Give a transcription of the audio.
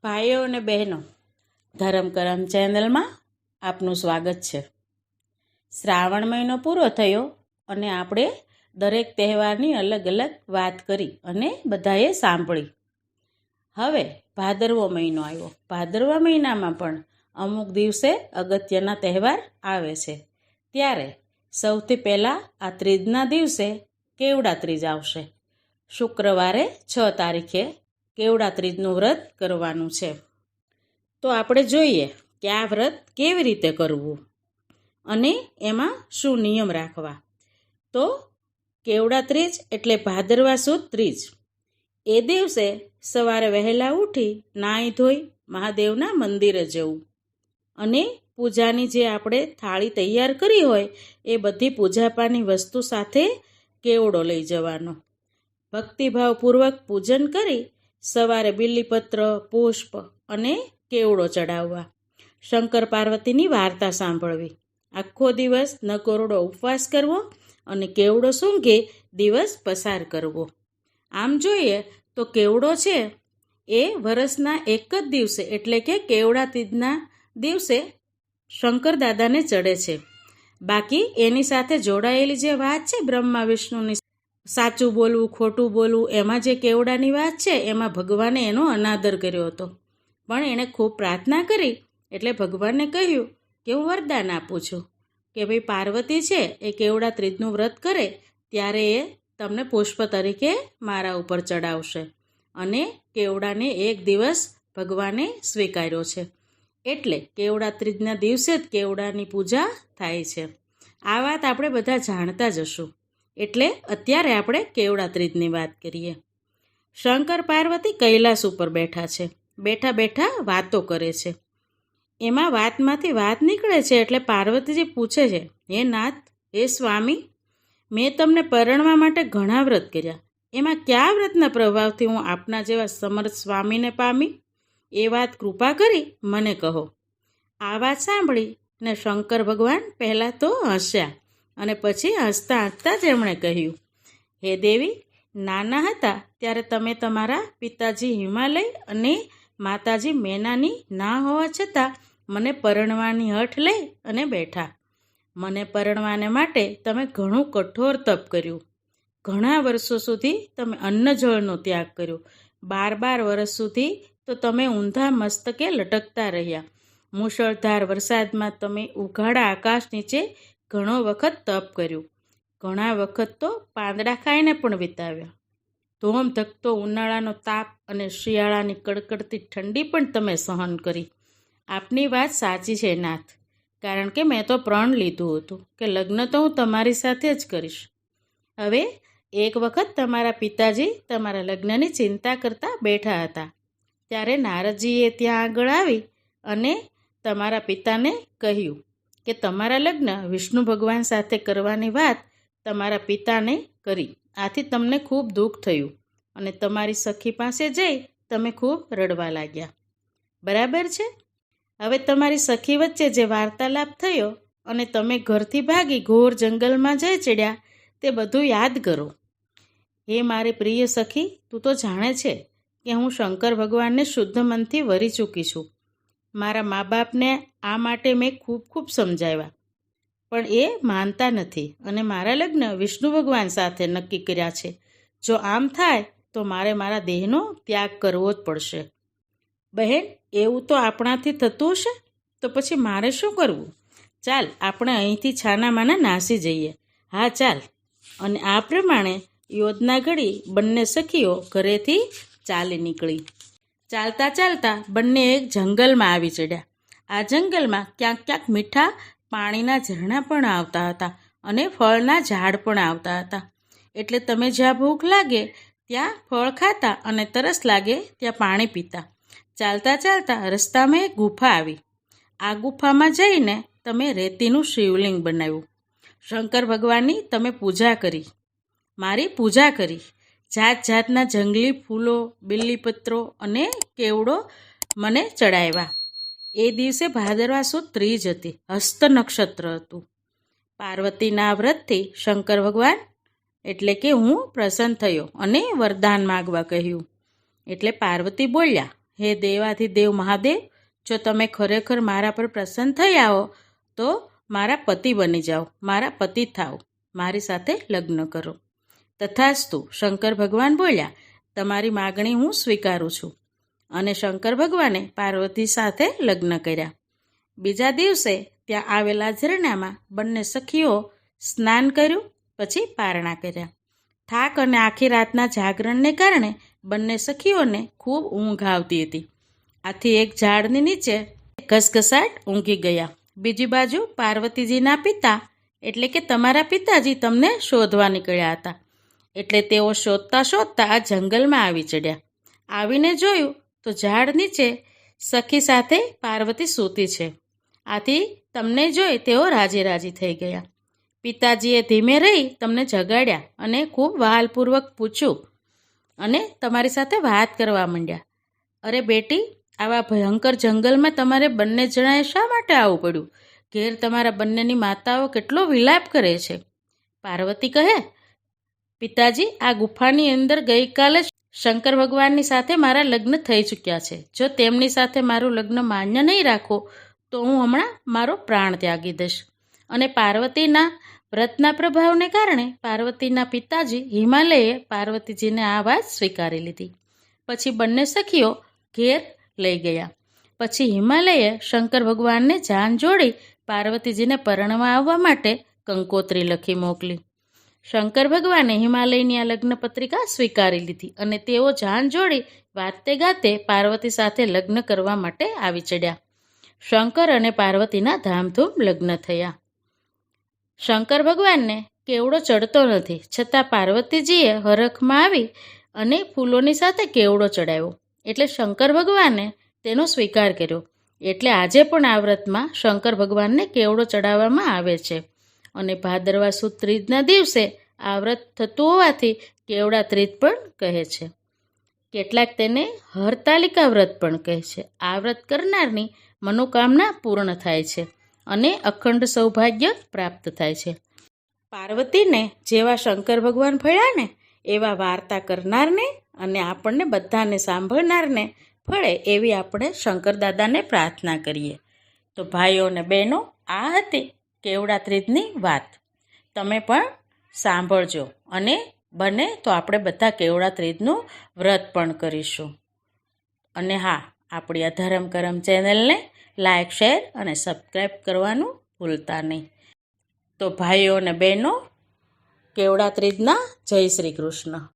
ભાઈઓ અને બહેનો, ધર્મ કરમ ચેનલમાં આપનું સ્વાગત છે. શ્રાવણ મહિનો પૂરો થયો અને આપણે દરેક તહેવારની અલગ અલગ વાત કરી અને બધાએ સાંભળી. હવે ભાદરવો મહિનો આવ્યો. ભાદરવા મહિનામાં પણ અમુક દિવસે અગત્યના તહેવાર આવે છે. ત્યારે સૌથી પહેલાં આ ત્રીજના દિવસે કેવડા ત્રીજ આવશે. શુક્રવારે 6 તારીખે કેવડા ત્રીજનું વ્રત કરવાનું છે. તો આપણે જોઈએ કે આ વ્રત કેવી રીતે કરવું અને એમાં શું નિયમ રાખવા. તો કેવડા ત્રીજ એટલે ભાદરવા સુદ ત્રીજ. એ દિવસે સવારે વહેલા ઉઠી નાહી ધોઈ મહાદેવના મંદિરે જવું અને પૂજાની જે આપણે થાળી તૈયાર કરી હોય એ બધી પૂજાપાની વસ્તુ સાથે કેવડો લઈ જવાનો. ભક્તિભાવપૂર્વક પૂજન કરી સવારે બીલીપત્ર, પુષ્પ અને કેવડો ચડાવવા. શંકર પાર્વતીની વાર્તા સાંભળવી. આખો દિવસ નકોરડો ઉપવાસ કરવો અને કેવડો સૂંઘે દિવસ પસાર કરવો. આમ જોઈએ તો કેવડો છે એ વરસના એક જ દિવસે એટલે કે કેવડા ત્રીજના દિવસે શંકર દાદાને ચડે છે. બાકી એની સાથે જોડાયેલી જે વાત છે બ્રહ્મા વિષ્ણુની, સાચું બોલવું ખોટું બોલવું, એમાં જે કેવડાની વાત છે એમાં ભગવાને એનો અનાદર કર્યો હતો. પણ એણે ખૂબ પ્રાર્થના કરી એટલે ભગવાનને કહ્યું કે હું વરદાન આપું છું કે ભાઈ પાર્વતી છે એ કેવડા ત્રીજનું વ્રત કરે ત્યારે એ તમને પુષ્પ તરીકે મારા ઉપર ચડાવશે. અને કેવડાને એક દિવસ ભગવાને સ્વીકાર્યો છે. એટલે કેવડા ત્રીજના દિવસે જ કેવડાની પૂજા થાય છે. આ વાત આપણે બધા જાણતા જ હશું. એટલે અત્યારે આપણે કેવડા ત્રીજની વાત કરીએ. શંકર પાર્વતી કૈલાસ ઉપર બેઠા છે. બેઠા બેઠા વાતો કરે છે. એમાં વાતમાંથી વાત નીકળે છે એટલે પાર્વતીજી પૂછે છે, હે નાથ, હે સ્વામી, મેં તમને પરણવા માટે ઘણા વ્રત કર્યા. એમાં કયા વ્રતના પ્રભાવથી હું આપના જેવા સમર્થ સ્વામીને પામી? એ વાત કૃપા કરી મને કહો. આ વાત સાંભળી ને શંકર ભગવાન પહેલાં તો હસ્યા અને પછી હસતા હસતા જ એમણે કહ્યું, હે દેવી, નાના હતા ત્યારે તમે તમારા પિતાજી હિમાલય અને માતાજી મેનાની ના હોવા છતાં મને પરણવાની હઠ લઈ અને બેઠા. મને પરણવાને માટે તમે ઘણું કઠોર તપ કર્યું. ઘણા વર્ષો સુધી તમે અન્ન જળનો ત્યાગ કર્યો. 12 વર્ષ સુધી તો તમે ઊંધા મસ્તકે લટકતા રહ્યા. મુશળધાર વરસાદમાં તમે ઉઘાડા આકાશ નીચે ઘણો વખત તપ કર્યું. ઘણા વખત તો પાંદડા ખાઈને પણ વિતાવ્યા. ધોમ ધકતો ઉનાળાનો તાપ અને શિયાળાની કડકડતી ઠંડી પણ તમે સહન કરી. આપની વાત સાચી છે નાથ, કારણ કે મેં તો પ્રણ લીધું હતું કે લગ્ન તો હું તમારી સાથે જ કરીશ. હવે એક વખત તમારા પિતાજી તમારા લગ્નની ચિંતા કરતા બેઠા હતા. ત્યારે નારદજીએ ત્યાં આગળ આવી અને તમારા પિતાને કહ્યું કે તમારા લગ્ન વિષ્ણુ ભગવાન સાથે કરવાની વાત તમારા પિતાને કરી. આથી તમને ખૂબ દુઃખ થયું અને તમારી સખી પાસે જઈ તમે ખૂબ રડવા લાગ્યા. બરાબર છે? હવે તમારી સખી વચ્ચે જે વાર્તાલાપ થયો અને તમે ઘરથી ભાગી ઘોર જંગલમાં જઈ ચડ્યા તે બધું યાદ કરો. હે મારી પ્રિય સખી, તું તો જાણે છે કે હું શંકર ભગવાનને શુદ્ધ મનથી વરી ચૂકી છું. મારા મા બાપને આ માટે મેં ખૂબ ખૂબ સમજાવ્યા, પણ એ માનતા નથી અને મારા લગ્ન વિષ્ણુ ભગવાન સાથે નક્કી કર્યા છે. જો આમ થાય તો મારે મારા દેહનો ત્યાગ કરવો જ પડશે. બહેન, એવું તો આપણાથી થતું હશે તો પછી મારે શું કરવું? ચાલ આપણે અહીંથી છાનામાના નાસી જઈએ. હા ચાલ. અને આ પ્રમાણે યોજના ઘડી બંને સખીઓ ઘરેથી ચાલી નીકળી. ચાલતા ચાલતા બંને એક જંગલમાં આવી ચડ્યા. આ જંગલમાં ક્યાંક ક્યાંક મીઠા પાણીના ઝરણા પણ આવતા હતા અને ફળના ઝાડ પણ આવતા હતા. એટલે તમે જ્યાં ભૂખ લાગે ત્યાં ફળ ખાતા અને તરસ લાગે ત્યાં પાણી પીતા. ચાલતા ચાલતા રસ્તામાં એક ગુફા આવી. આ ગુફામાં જઈને તમે રેતીનું શિવલિંગ બનાવ્યું. શંકર ભગવાનની તમે પૂજા કરી, મારી પૂજા કરી. જાત જાતના જંગલી ફૂલો, બીલીપત્રો અને કેવડો મને ચડાવ્યા. એ દિવસે ભાદરવા સુદ ત્રીજ હતી. હસ્ત નક્ષત્ર હતું. પાર્વતીના વ્રતથી શંકર ભગવાન એટલે કે હું પ્રસન્ન થયો અને વરદાન માગવા કહ્યું. એટલે પાર્વતી બોલ્યા, હે દેવાધિદેવ મહાદેવ, જો તમે ખરેખર મારા પર પ્રસન્ન થયા હો તો મારા પતિ બની જાઓ, મારા પતિ થાઓ, મારી સાથે લગ્ન કરો. તથાસ્તુ. શંકર ભગવાન બોલ્યા, તમારી માગણી હું સ્વીકારું છું. અને શંકર ભગવાને પાર્વતી સાથે લગ્ન કર્યા. બીજા દિવસે ત્યાં આવેલા ઝરણામાં બંને સખીઓ સ્નાન કર્યું, પછી પારણા કર્યા. થાક અને આખી રાતના જાગરણને કારણે બંને સખીઓને ખૂબ ઊંઘ આવતી હતી. આથી એક ઝાડની નીચે ઘસઘસાટ ઊંઘી ગયા. બીજી બાજુ પાર્વતીજીના પિતા એટલે કે તમારા પિતાજી તમને શોધવા નીકળ્યા હતા. એટલે તેઓ શોધતા શોધતા આ જંગલમાં આવી ચડ્યા. આવીને જોયું તો ઝાડ નીચે સખી સાથે પાર્વતી સૂતી છે. આથી તમને જોઈ તેઓ રાજી રાજી થઈ ગયા. પિતાજીએ ધીમે રહી તમને જગાડ્યા અને ખૂબ વહાલપૂર્વક પૂછ્યું અને તમારી સાથે વાત કરવા માંડ્યા. અરે બેટી, આવા ભયંકર જંગલમાં તમારે બંને જણાએ શા માટે આવવું પડ્યું? ઘેર તમારા બંનેની માતાઓ કેટલો વિલાપ કરે છે. પાર્વતી કહે, પિતાજી, આ ગુફાની અંદર ગઈકાલે જ શંકર ભગવાનની સાથે મારા લગ્ન થઈ ચૂક્યા છે. જો તેમની સાથે મારું લગ્ન માન્ય નહીં રાખો તો હું હમણાં મારો પ્રાણ ત્યાગી દઈશ. અને પાર્વતીના વ્રતના પ્રભાવને કારણે પાર્વતીના પિતાજી હિમાલયે પાર્વતીજીને આ વાત સ્વીકારી લીધી. પછી બંને સખીઓ ઘેર લઈ ગયા. પછી હિમાલયે શંકર ભગવાનને જાન જોડી પાર્વતીજીને પરણવા આવવા માટે કંકોત્રી લખી મોકલી. શંકર ભગવાને હિમાલયની આ લગ્ન પત્રિકા સ્વીકારી લીધી અને તેઓ જાન જોડી વાતે ગાતે પાર્વતી સાથે લગ્ન કરવા માટે આવી ચડ્યા. શંકર અને પાર્વતીના ધામધૂમ લગ્ન થયા. શંકર ભગવાનને કેવડો ચડતો નથી, છતાં પાર્વતીજીએ હરખમાં આવી અને ફૂલોની સાથે કેવડો ચડાવ્યો. એટલે શંકર ભગવાને તેનો સ્વીકાર કર્યો. એટલે આજે પણ આ વ્રતમાં શંકર ભગવાનને કેવડો ચડાવવામાં આવે છે. અને ભાદરવા સુદ ત્રીજના દિવસે આ વ્રત થતું હોવાથી કેવડા ત્રીજ પણ કહે છે. કેટલાક તેને હરતાલિકા વ્રત પણ કહે છે. આ વ્રત કરનારની મનોકામના પૂર્ણ થાય છે અને અખંડ સૌભાગ્ય પ્રાપ્ત થાય છે. પાર્વતીને જેવા શંકર ભગવાન ફળ્યા ને એવા વાર્તા કરનારને અને આપણને બધાને સાંભળનારને ફળે એવી આપણે શંકર દાદાને પ્રાર્થના કરીએ. તો ભાઈઓ અને બહેનો, આ હતી કેવડા ત્રીજની વાત. તમે પણ સાંભળજો અને બને તો આપણે બધા કેવડા ત્રીજનું વ્રત પણ કરીશું. અને હા, આપણી આ ધરમ કરમ ચેનલને લાઈક, શેર અને સબસ્ક્રાઈબ કરવાનું ભૂલતા નહીં. તો ભાઈઓ અને બહેનો, કેવડા ત્રીજના જય શ્રી કૃષ્ણ.